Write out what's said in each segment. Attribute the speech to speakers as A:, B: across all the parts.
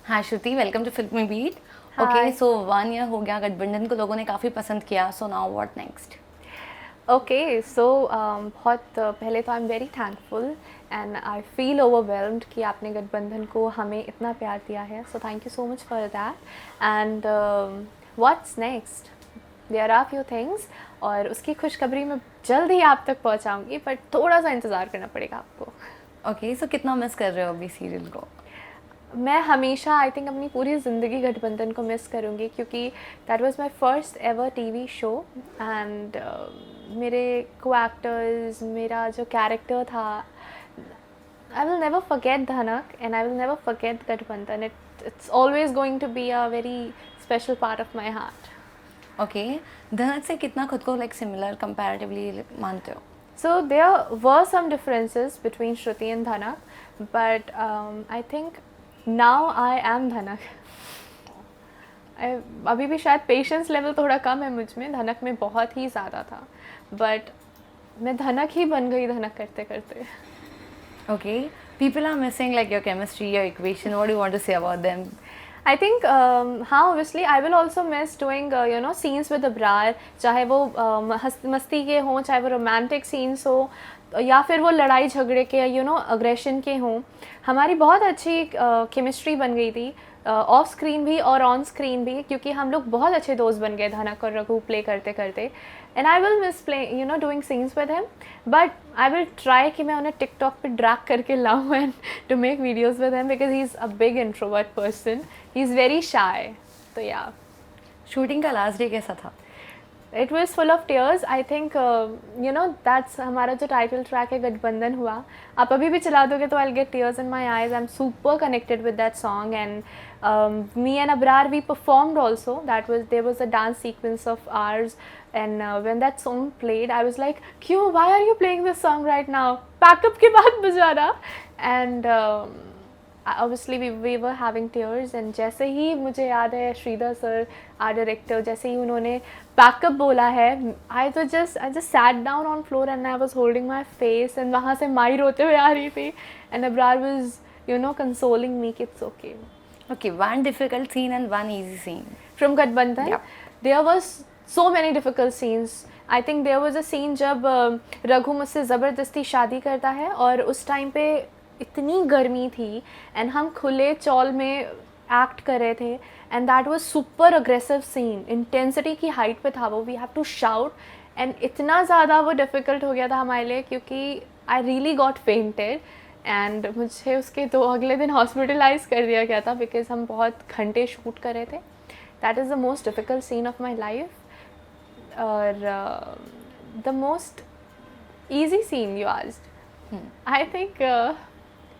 A: हाँ Shruti, welcome to Filmibeat. Okay,
B: hi.
A: So 1 year हो गया, गठबंधन को लोगों ने काफ़ी पसंद किया। So now what next?
B: Okay so बहुत पहले तो I am very thankful and I feel overwhelmed कि आपने गठबंधन को हमें इतना प्यार दिया है, so thank you so much for that. And what's next, there are few things, और उसकी खुशखबरी मैं जल्द ही आप तक पहुंचाऊंगी, बट थोड़ा सा इंतज़ार करना पड़ेगा आपको।
A: ओके, सो कितना मिस कर रहे हो अभी सीरियल को?
B: मैं हमेशा आई थिंक अपनी पूरी ज़िंदगी गठबंधन को मिस करूँगी, क्योंकि that was my first ever TV show and मेरे को एक्टर्स, मेरा जो कैरेक्टर था, I will never forget Dhanak and I will never forget Gathbandhan. It's always going to be a very special part of my heart.
A: Okay, Dhanak से कितना खुद को like similar comparatively मानते हो?
B: So there were some differences between Shruti and Dhanak, but I think now I am Dhanak. अभी भी शायद patience level थोड़ा कम है मुझ में, धनक में बहुत ही ज़्यादा था, बट मैं धनक ही बन गई धनक करते करते।
A: Okay, people are missing like your chemistry, your equation. What do you want to say about them?
B: I think हाँ, obviously I will also miss doing scenes with Abrar, चाहे वो मस्ती के हों, चाहे वो रोमांटिक सीन्स हो, या फिर वो लड़ाई झगड़े के अग्रेशन के हों। हमारी बहुत अच्छी केमिस्ट्री बन गई थी, ऑफ स्क्रीन भी और ऑन स्क्रीन भी, क्योंकि हम लोग बहुत अच्छे दोस्त बन गए धनक और रघु प्ले करते करते। And I will miss play doing scenes with him, but I will try कि मैं उन्हें टिकटॉक पे ड्रैग करके लाऊं and to make videos with him, because he is a big introvert person, he is very shy. तो yeah,
A: shooting का last day कैसा था?
B: It was full of tears. I think that's हमारा जो title track है गठबंधन हुआ, आप अभी भी चला दोगे तो I get tears in my eyes. I am super connected with that song and me and Abrar, we performed also. There was a dance sequence of ours, and when that song played, I was like, "Kyun? Why are you playing this song right now? Backup के बाद बजाना." And obviously we were having tears, and जैसे ही मुझे याद है Shridhar sir, are director, जैसे ही उन्होंने backup बोला है, I just sat down on floor and I was holding my face, and वहाँ से माई रोते हुए आ रही थी, and Abrar was consoling me कि it's okay.
A: Okay, one difficult scene and one easy scene.
B: From Gadbandhan,
A: Yep.
B: there was so many difficult scenes. I think there was a scene जब रघु मुझसे ज़बरदस्ती शादी करता है, और उस टाइम पे इतनी गर्मी थी एंड हम खुले चौल में एक्ट कर रहे थे, and that was super aggressive scene, intensity की हाइट पे था वो, we have to shout, and इतना ज़्यादा वो डिफ़िकल्ट हो गया था हमारे लिए, क्योंकि I really got fainted and मुझे उसके अगले दिन हॉस्पिटलाइज कर दिया गया था, बिकॉज हम बहुत घंटे शूट कर रहे थे। That is the most difficult scene of my life. और the most easy scene you asked, I think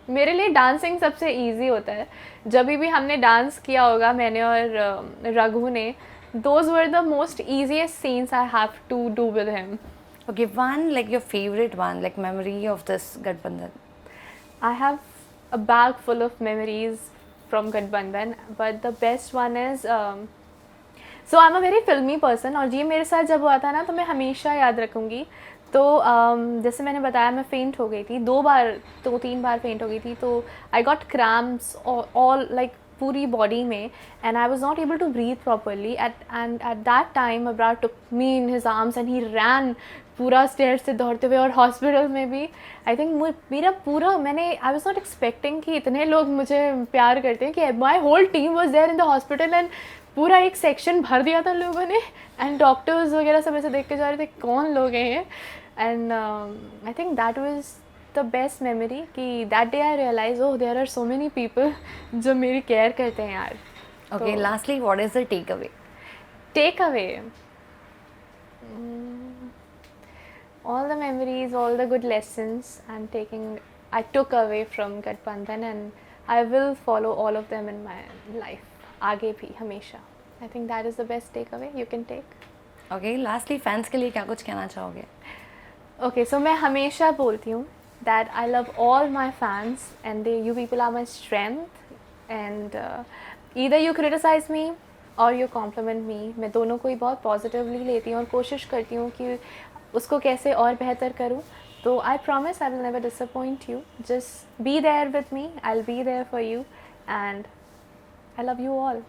B: मेरे लिए डांसिंग सबसे ईजी होता है। जब भी हमने डांस किया होगा, मैंने और रघु ने, those were the most easiest scenes I have to do with him.
A: Okay, one like your favorite one, like memory of this Gadbandhan.
B: I have a bag full of memories from Gadbandhan, but the best one is so I'm a very filmy person, और ये मेरे साथ जब हुआ था ना, तो मैं हमेशा याद रखूँगी। तो जैसे मैंने बताया, मैं फेंट हो गई थी 2 3 बार फेंट हो गई थी, तो I got cramps all like पूरी बॉडी में, and I was not able to breathe properly at that time Abrar took me in his arms and he ran पूरा स्टेयर से दौड़ते हुए, और हॉस्पिटल में भी। आई थिंक मेरा पूरा, आई वॉज नॉट एक्सपेक्टिंग कि इतने लोग मुझे प्यार करते हैं, कि my whole team was there in the hospital, and पूरा एक सेक्शन भर दिया था लोगों ने, एंड डॉक्टर्स वगैरह सब ऐसे देख के जा रहे थे, कौन लोग हैं ये। And I think that was the best memory, कि that day I realise, oh there are so many people जो मेरी केयर करते हैं यार।
A: Okay, lastly, what is the takeaway?
B: Takeaway, all the memories, all the good lessons I took away from Gadbandhan, and I will follow all of them in my life, आगे भी हमेशा। I think that is the best takeaway you can take.
A: Okay, lastly, fans के लिए क्या कुछ कहना चाहोगे?
B: Okay, so मैं हमेशा बोलती हूँ that I love all my fans, and you people are my strength, and either you criticize me or you compliment me, मैं दोनों को ही बहुत पॉजिटिवली लेती हूँ और कोशिश करती हूँ कि उसको कैसे और बेहतर करूँ। तो I promise I will never disappoint you, just be there with me, I will be there for you, and I love you all.